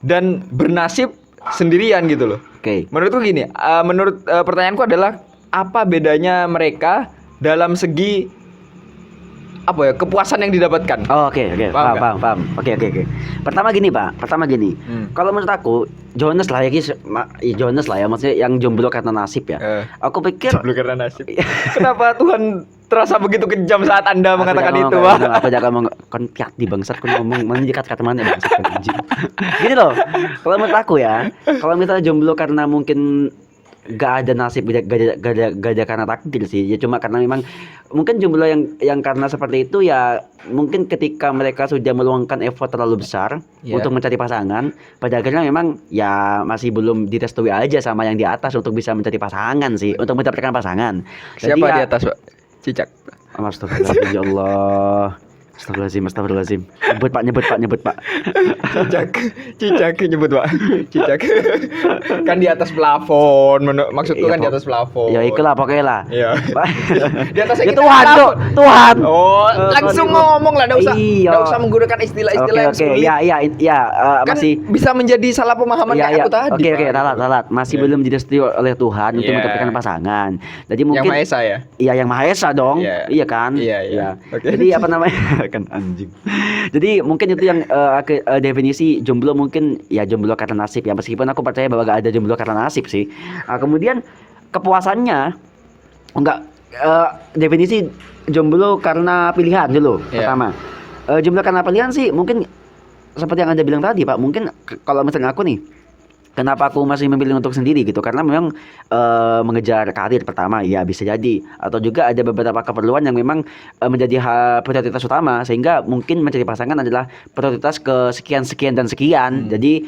dan bernasib sendirian gitu loh? Oke. Menurutku gini, menurut pertanyaanku adalah apa bedanya mereka dalam segi apa ya, kepuasan yang didapatkan? Oh, oke, Paham paham. Oke. Pertama gini, kalau menurut aku, Jonas lah ya, maksudnya yang jomblo karena nasib ya. Aku pikir Jomblo karena nasib. Kenapa Tuhan terasa begitu kejam saat Anda mengatakan itu, Pak? Pak? Aku jangan ngomong kon piat di bangsat, kon ngomong mana kata mana bangsat kon anjing. Gini loh. Kalau menurut aku ya, kalau misalnya jomblo karena mungkin gak ada nasib, gak ada karena takdir sih, ya cuma karena memang mungkin jomblo yang karena seperti itu ya, mungkin ketika mereka sudah meluangkan effort terlalu besar untuk mencari pasangan, pada akhirnya memang ya masih belum direstui aja sama yang di atas untuk bisa mencari pasangan sih, untuk mendapatkan pasangan. Siapa Jadi di ya, atas, Pak? Cicak. Astagfirullah, ya Allah. Astagfirullahaladzim. Nyebut pak. Cicak nyebut, Pak. Cicak. Kan di atas plafon, maksudku kan di atas plafon. Ya itulah pokoknya lah. Iya. Di atas Ya Tuhan, Cok. Tuhan. Oh, langsung ngomong lah, enggak Iya. usah menggunakan istilah-istilah yang Oke, sulit. ya, Kan masih bisa menjadi salah pemahaman kayak aku tadi. Oke, Pak. ralat. Masih Iya. belum direstui oleh Tuhan untuk Iya. mendapatkan pasangan. Jadi Yang mungkin Maha Esa ya? Iya, yang Maha Esa dong. Iya. Iya kan? Iya. Oke. Jadi apa namanya? Kan anjing. Jadi mungkin itu yang definisi jomblo, mungkin ya jomblo karena nasib ya, meskipun aku percaya bahwa gak ada jomblo karena nasib sih. Kemudian kepuasannya enggak, definisi jomblo karena pilihan dulu. Iya. Pertama, jomblo karena pilihan sih mungkin seperti yang Anda bilang tadi, Pak. Mungkin kalau misalnya aku nih, kenapa aku masih memilih untuk sendiri gitu? Karena memang mengejar karir pertama, ya bisa jadi. Atau juga ada beberapa keperluan yang memang menjadi prioritas utama, sehingga mungkin mencari pasangan adalah prioritas ke sekian dan sekian. Jadi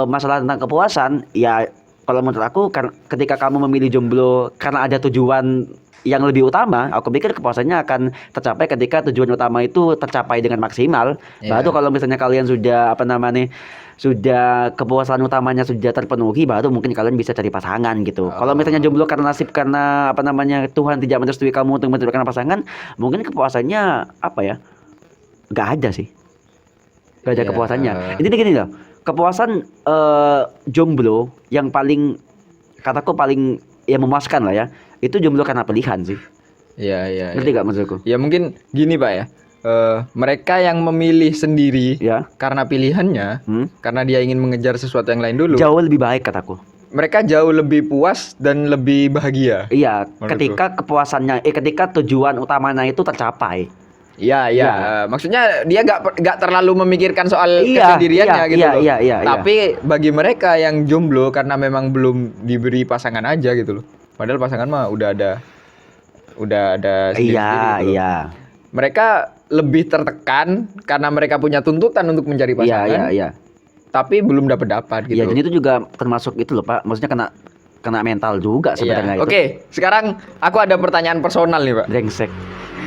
masalah tentang kepuasan, ya kalau menurut aku, ketika kamu memilih jomblo karena ada tujuan yang lebih utama, aku pikir kepuasannya akan tercapai ketika tujuan utama itu tercapai dengan maksimal. Iya. Baru kalau misalnya kalian sudah sudah kepuasan utamanya sudah terpenuhi, baru mungkin kalian bisa cari pasangan gitu. Kalau misalnya jomblo karena nasib, karena Tuhan tidak merestui kamu untuk mendapatkan pasangan, mungkin kepuasannya nggak ada sih, nggak ada Ya. kepuasannya. Jadi gini loh, kepuasan jomblo yang paling, kataku paling ya memuaskan lah ya, itu jomblo karena pilihan sih. Iya. Ngerti gak maksudku? Ya mungkin gini, Pak ya. Mereka yang memilih sendiri Ya. karena pilihannya, karena dia ingin mengejar sesuatu yang lain dulu. Jauh lebih baik kataku. Mereka jauh lebih puas dan lebih bahagia. Iya, Menurutku. ketika kepuasannya, ketika tujuan utamanya itu tercapai. Iya. Maksudnya dia gak terlalu memikirkan soal Iya, kesendiriannya iya, gitu loh. iya. Tapi bagi mereka yang jomblo karena memang belum diberi pasangan aja gitu loh. Padahal pasangan mah udah ada sendiri-sendiri gitu loh. Iya. Mereka lebih tertekan karena mereka punya tuntutan untuk mencari pasangan. Iya. Tapi belum dapat gitu. Iya, jadi itu juga termasuk itu loh, Pak. Maksudnya kena mental juga sebenarnya itu. Oke, sekarang aku ada pertanyaan personal nih, Pak. Brengsek.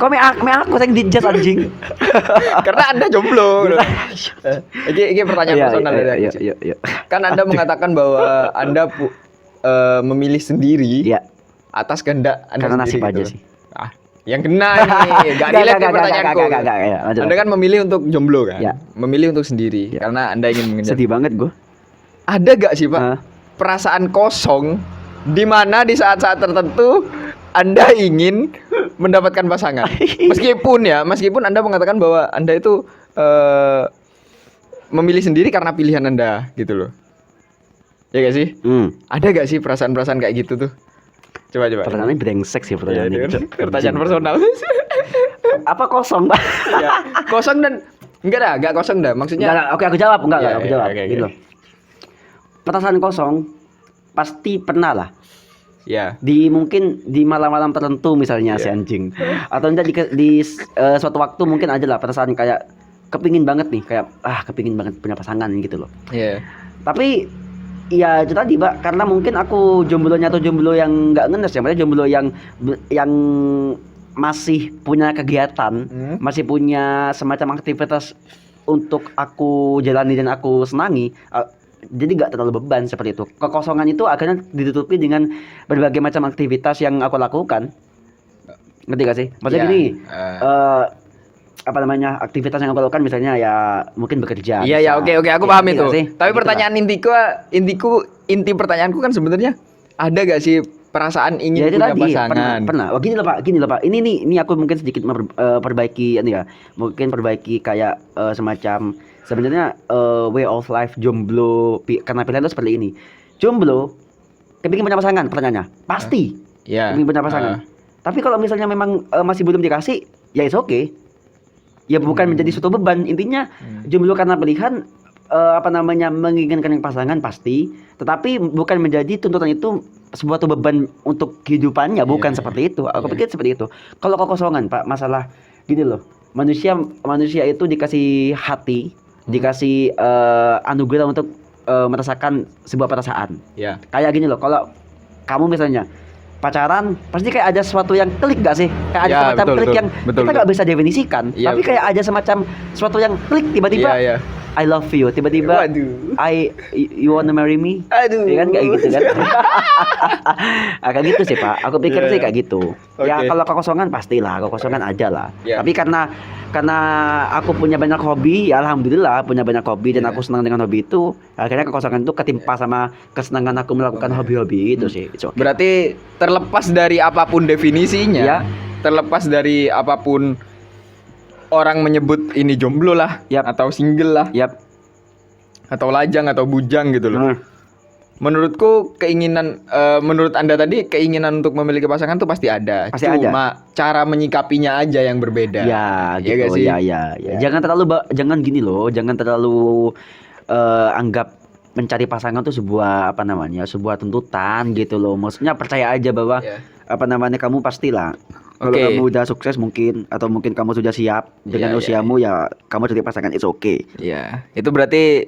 Kok aku yang dijat anjing. Karena Anda jomblo. Ini pertanyaan personal dari aku. sih. Iya. Kan Anda mengatakan bahwa Anda memilih sendiri Iya. atas kehendak Anda Karena sendiri nasib aja gitu. sih. Yang kena nih, gak relate nih pertanyaanku. Gak. Anda kan memilih untuk jomblo kan? Ya. Memilih untuk sendiri Ya. karena Anda ingin mengejar. Sedih banget gue. Ada gak sih, Pak, perasaan kosong di mana di saat-saat tertentu Anda ingin mendapatkan pasangan? Meskipun Anda mengatakan bahwa Anda itu memilih sendiri karena pilihan Anda gitu loh. Ya gak sih? Ada gak sih perasaan-perasaan kayak gitu tuh? Coba. Pertanyaannya brengsek sih pertanyaannya. Iya, pertanyaan personal. Apa kosong, Pak? Ya, kosong dan enggak kosong dah. Maksudnya Enggak, oke aku jawab, Iya, aku jawab. oke. Gitu loh. Perasaan kosong pasti pernah lah. ya. Mungkin di malam-malam tertentu misalnya si anjing. Atau enggak di suatu waktu mungkin ada lah perasaan kayak kepingin banget nih kayak kepingin banget punya pasangan gitu loh. Iya. Tapi ya itu tadi Pak, karena mungkin aku jomblonya atau jomblo yang nggak ngenes ya, maksudnya jomblo yang masih punya kegiatan, masih punya semacam aktivitas untuk aku jalani dan aku senangi. Jadi nggak terlalu beban seperti itu. Kekosongan itu akhirnya ditutupi dengan berbagai macam aktivitas yang aku lakukan. Ngerti gak sih? Maksudnya gini, apa namanya, aktivitas yang aku lakukan misalnya ya mungkin bekerja. Iya bisa. ya, oke aku Ya, paham ngerti itu. gak sih? Tapi Gitu pertanyaan inti pertanyaanku kan sebenarnya ada gak sih perasaan lah. ingin Ya itu punya tadi pasangan? pernah. Oh, gini loh Pak. Ini aku mungkin sedikit perbaiki ini ya. Mungkin perbaiki kayak semacam sebenarnya way of life jomblo karena pilihan itu seperti ini. Jomblo kepingin punya pasangan, pertanyaannya. Pasti. Iya. Kepingin punya pasangan. Tapi kalau misalnya memang masih belum dikasih, ya it's okay. Ya bukan menjadi suatu beban. Intinya jomblo karena pilihan menginginkan pasangan pasti, tetapi bukan menjadi tuntutan itu sebuah beban untuk kehidupannya, bukan seperti itu. Aku pikir seperti itu. Kalau kekosongan Pak, masalah gini loh. Manusia itu dikasih hati, dikasih anugerah untuk merasakan sebuah perasaan. Iya. Kayak gini loh, kalau kamu misalnya pacaran pasti kayak ada sesuatu yang klik gak sih? Kayak ada Ya, semacam betul, klik betul. yang Betul, kita nggak bisa definisikan, Ya, tapi betul. kayak ada semacam sesuatu yang klik tiba-tiba. Iya. I love you, tiba-tiba Waduh. you wanna marry me? Aduh. Ya kan kayak gitu kan. Kayak gitu sih Pak. Aku pikir Iya, sih iya. kayak gitu. Ya Oke. kalau kekosongan pastilah, kekosongan ada lah. Iya. Tapi karena aku punya banyak hobi, ya alhamdulillah punya banyak hobi dan Iya. aku senang dengan hobi itu. Akhirnya kekosongan itu ketimpa sama kesenangan aku melakukan hobi-hobi itu sih. It's okay. Berarti terlepas dari apapun definisinya, Iya. terlepas dari apapun orang menyebut ini jomblo lah, Yap. atau single lah, Yap. atau lajang atau bujang gitu loh. Nah, Menurutku menurut Anda tadi keinginan untuk memiliki pasangan tuh pasti ada. Pasti Cuma cara menyikapinya aja yang berbeda. ya Iya gak gitu. sih? Ya. Ya. Jangan gini loh, jangan terlalu anggap mencari pasangan tuh sebuah sebuah tuntutan gitu loh. Maksudnya percaya aja bahwa Ya. kamu pastilah. Kalau Oke. kamu udah sukses mungkin, atau mungkin kamu sudah siap dengan Iya, usiamu, ya kamu cari pasangan, it's okay. Iya, itu berarti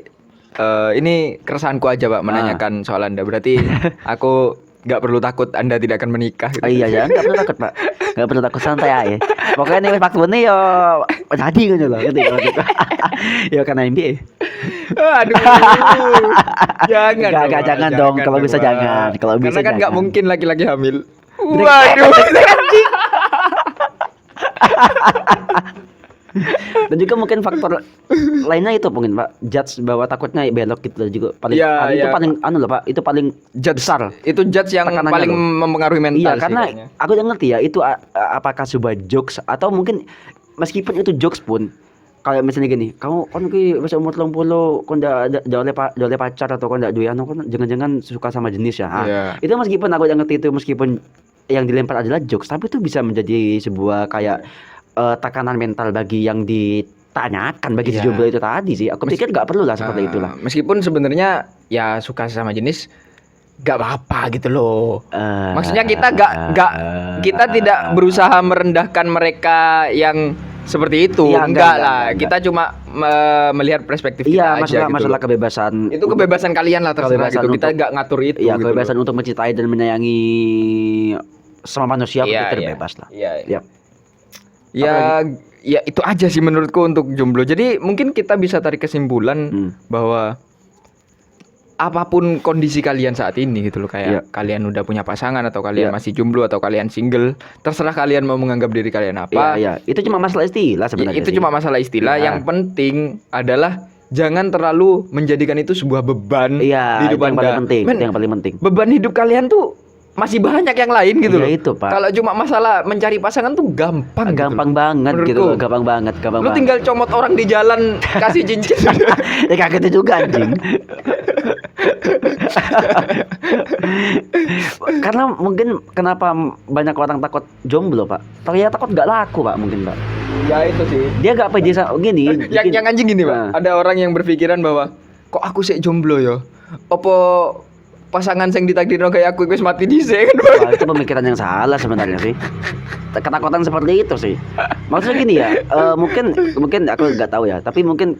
ini keresahanku aja Pak menanyakan soal Anda. Berarti aku nggak perlu takut Anda tidak akan menikah. Gitu. Iya ya, nggak perlu takut Pak, nggak perlu takut, santai aja. Pokoknya nih waktu ini yo jadi gitu loh, gitu. Ya karena NBA. Aduh, jangan. Nggak, Pak, jangan dong. Kalau bisa Pak. jangan. Kalau bisa Karena kan nggak jangan. mungkin laki-laki hamil. Brengsek, Waduh. anjing. Dan juga mungkin faktor lainnya itu mungkin Pak, judge bahwa takutnya belok gitu juga paling, Iya, itu iya. paling loh Pak, itu paling Judge besar. Itu judge yang Tekanannya paling loh. mempengaruhi mental Iya, sih karena kayaknya. aku udah ngerti ya itu apakah sebuah jokes atau mungkin meskipun itu jokes pun, kayak misalnya gini, kamu kan wis umur 30 kon ndak oleh pacar atau kon ndak duwe anu, kon jangan-jangan suka sama jenis ya. Iya. Itu meskipun aku udah ngerti itu, meskipun yang dilempar adalah jokes, tapi itu bisa menjadi sebuah kayak tekanan mental bagi yang ditanyakan, bagi si Iya. jomblo itu tadi sih. Aku pikir nggak perlu lah seperti itulah. Meskipun sebenarnya ya suka sama jenis nggak apa-apa gitu loh. Maksudnya kita tidak berusaha merendahkan mereka yang seperti itu. Iya, enggak enggak, lah. enggak. Kita cuma melihat perspektif Iya, kita aja gitu. masalah loh. kebebasan. Itu kebebasan kalian lah terserah Kebebasan gitu. Kita untuk- nggak ngatur itu. Iya, gitu kebebasan loh. untuk mencintai dan menyayangi sama manusia, aku Iya, pikir iya. bebas lah. Iya. Yap. Ya itu aja sih menurutku untuk jomblo. Jadi mungkin kita bisa tarik kesimpulan bahwa apapun kondisi kalian saat ini gitu loh, kayak Iya. kalian udah punya pasangan atau kalian Iya. masih jomblo atau kalian single, terserah kalian mau menganggap diri kalian apa. Iya, itu cuma masalah istilah sebenarnya. Itu sih. cuma masalah istilah. Iya. Yang penting adalah jangan terlalu menjadikan itu sebuah beban Iya, di itu hidup yang paling Anda. penting. Men, Itu yang paling penting. beban hidup kalian tuh masih banyak yang lain gitu Iya, loh. itu, Pak. Kalau cuma masalah mencari pasangan tuh gampang. gitu Gampang loh. banget gitu Menurutku. loh, gampang banget. Lu tinggal comot orang di jalan kasih cincin. ya kayak gitu juga anjing. Karena mungkin kenapa banyak orang takut jomblo Pak? Ternyata takut gak laku Pak, mungkin Pak. Ya itu sih. Dia gak pede gini. Yang anjing gini, Pak. Nah. Ada orang yang berpikiran bahwa kok aku sih jomblo ya? Apa pasangan sing ditakdirno kayak aku wis mati dhisik kan, Pak? Wah, itu pemikiran yang salah sebenarnya sih. ketakutan seperti itu sih. Maksudnya gini ya, mungkin aku nggak tahu ya, tapi mungkin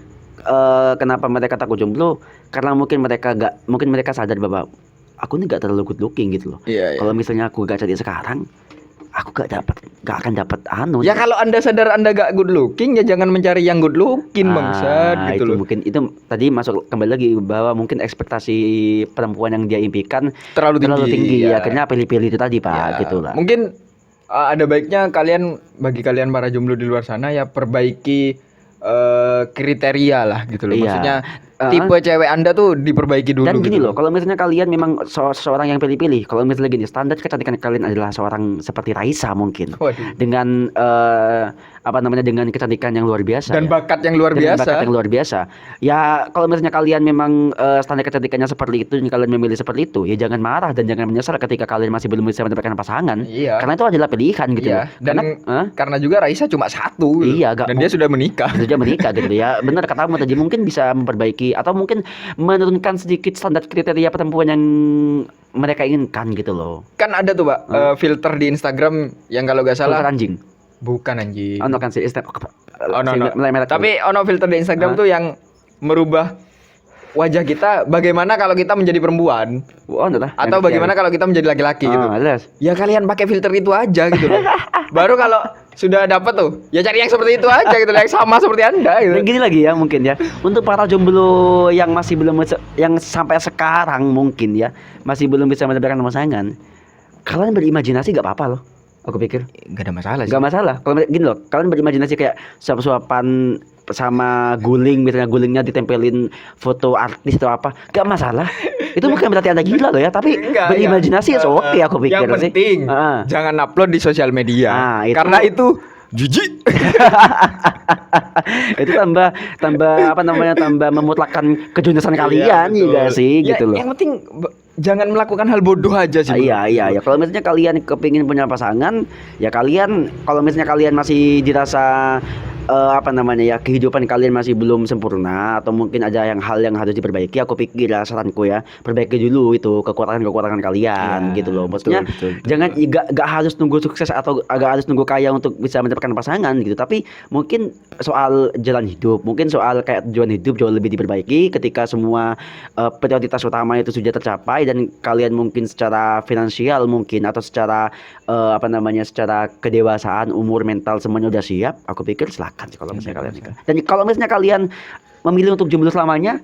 kenapa mereka takut jomblo karena mungkin mereka sadar bahwa aku ini nggak terlalu good looking gitu loh. Iya. Kalau misalnya aku gak cari sekarang, aku gak akan dapat anu. Ya kalau Anda sadar Anda gak good looking, ya jangan mencari yang good looking, bangsat gitu itu loh. mungkin itu tadi masuk kembali lagi bahwa mungkin ekspektasi perempuan yang dia impikan Terlalu tinggi, ya. ya. Akhirnya pilih-pilih itu tadi Pak, Ya, gitu lah. mungkin ada baiknya bagi kalian para jomblo di luar sana ya perbaiki kriteria lah gitu loh. Iya. Maksudnya tipe cewek Anda tuh diperbaiki dulu. Dan gini gitu loh, kalau misalnya kalian memang seorang yang pilih-pilih, kalau misalnya gini, standar kecantikan kalian adalah seorang seperti Raisa mungkin, Waduh. dengan dengan kecantikan yang luar biasa Dan ya. bakat yang luar Dengan biasa. bakat yang luar biasa. Ya kalau misalnya kalian memang standar kecantikannya seperti itu, kalian memilih seperti itu, ya jangan marah dan jangan menyesal ketika kalian masih belum bisa mendapatkan pasangan. Iya. Karena itu adalah pilihan gitu Iya. loh. Dan karena juga Raisa cuma satu. Gitu. Iya, Dan dia sudah menikah. Sudah menikah gitu ya. Benar katamu tadi, mungkin bisa memperbaiki atau mungkin menurunkan sedikit standar kriteria perempuan yang mereka inginkan gitu loh. Kan ada tuh, Pak, filter di Instagram yang kalau nggak salah Filter anjing. bukan anjing. Ono kan sih Oh, no. Tapi ono filter di Instagram tuh yang merubah wajah kita bagaimana kalau kita menjadi perempuan atau bagaimana kalau kita menjadi laki-laki gitu. Jelas. Ya kalian pakai filter itu aja gitu loh. Baru kalau sudah dapat tuh, ya cari yang seperti itu aja gitu loh, yang sama seperti Anda gitu. Dan gini lagi ya mungkin ya, untuk para jomblo yang masih belum yang sampai sekarang mungkin ya masih belum bisa mendapatkan pasangan, kalian berimajinasi gak apa-apa loh. Aku pikir Gak ada masalah sih. gak masalah. Kalau gini loh, kalian berimajinasi kayak suap-suapan sama guling, misalnya gulingnya ditempelin foto artis atau apa, gak masalah. Itu bukan berarti Anda gila loh ya, tapi Enggak, berimajinasi ya oke aku pikir yang sih. penting jangan upload di sosial media. Itu. Karena itu jijik. Itu tambah tambah memutlakkan kejunisan kalian betul. juga sih Ya, gitu loh. Yang penting jangan melakukan hal bodoh aja sih. Iya. Kalau misalnya kalian kepingin punya pasangan, ya kalian kalau misalnya kalian masih dirasa kehidupan kalian masih belum sempurna atau mungkin ada hal yang harus diperbaiki, aku pikir ya saranku ya, perbaiki dulu itu kekurangan kalian Ya, gitu loh. Maksudnya betul. jangan gak harus nunggu sukses atau gak harus nunggu kaya untuk bisa mendapatkan pasangan gitu, tapi mungkin soal jalan hidup, mungkin soal kayak tujuan hidup jauh lebih diperbaiki ketika semua prioritas utama itu sudah tercapai dan kalian mungkin secara finansial mungkin atau secara secara kedewasaan, umur, mental semuanya udah siap. Aku pikir silakan sih kalau misalnya kalian nikah. Dan kalau misalnya kalian memilih untuk jomblo selamanya,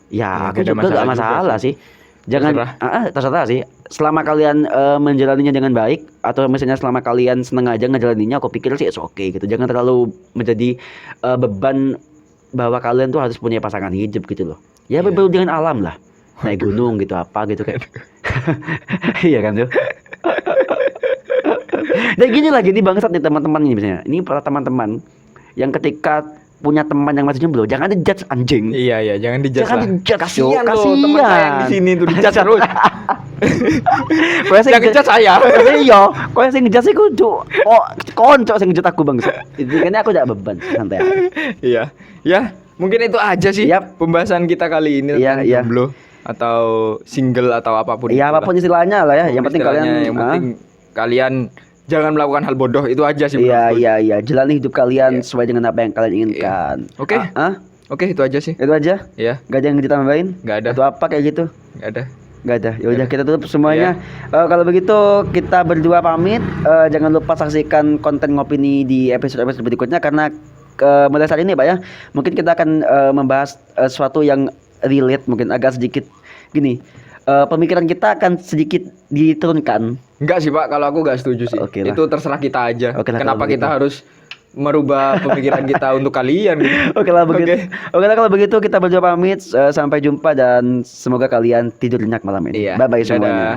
ya aku juga gak masalah sih. Jangan terserah sih. Selama kalian menjalaninya dengan baik atau misalnya selama kalian seneng aja ngejalaninya, aku pikir sih oke gitu. Jangan terlalu menjadi beban bahwa kalian tuh harus punya pasangan hidup gitu loh. Ya berbau dengan alam lah. Naik gunung gitu apa gitu kayak. Iya kan tuh. Dan gini bangsat nih teman-teman ini misalnya. Ini para teman-teman yang ketika punya teman yang masih jomblo, jangan dijudge anjing. Iya, jangan dijudge. Jangan dijudge. Kasihan loh teman saya yang di sini tuh dijudge terus. Yang ngejudge saya. Iya, kau yang ngejudge aku kudu. Oh, konco sing ngejudge aku bangsa. Itu kan aku tidak beban, santai aja. Iya. Ya, mungkin itu aja sih pembahasan kita kali ini tentang jomblo atau single atau apapun. Iya, apapun istilahnya lah ya. Yang penting kalian jangan melakukan hal bodoh, itu aja sih. Iya. Jalani hidup kalian sesuai dengan apa yang kalian inginkan. Oke. Oke, itu aja sih. Itu aja? Iya. Gak ada yang ditambahin? Gak ada. Atau apa kayak gitu? Gak ada. Ya udah kita tutup semuanya. Kalau begitu kita berdua pamit. Jangan lupa saksikan konten ngopini di episode-episode berikutnya karena mulai saat ini Pak ya, mungkin kita akan membahas sesuatu yang relate, mungkin agak sedikit gini. Pemikiran kita akan sedikit diturunkan. Enggak sih Pak, kalau aku gak setuju sih. Itu terserah kita aja. Kenapa kita harus merubah pemikiran kita untuk kalian gitu. Oke lah kalau begitu kita berdua pamit. Sampai jumpa dan semoga kalian tidur nyenyak malam ini. Bye bye semuanya.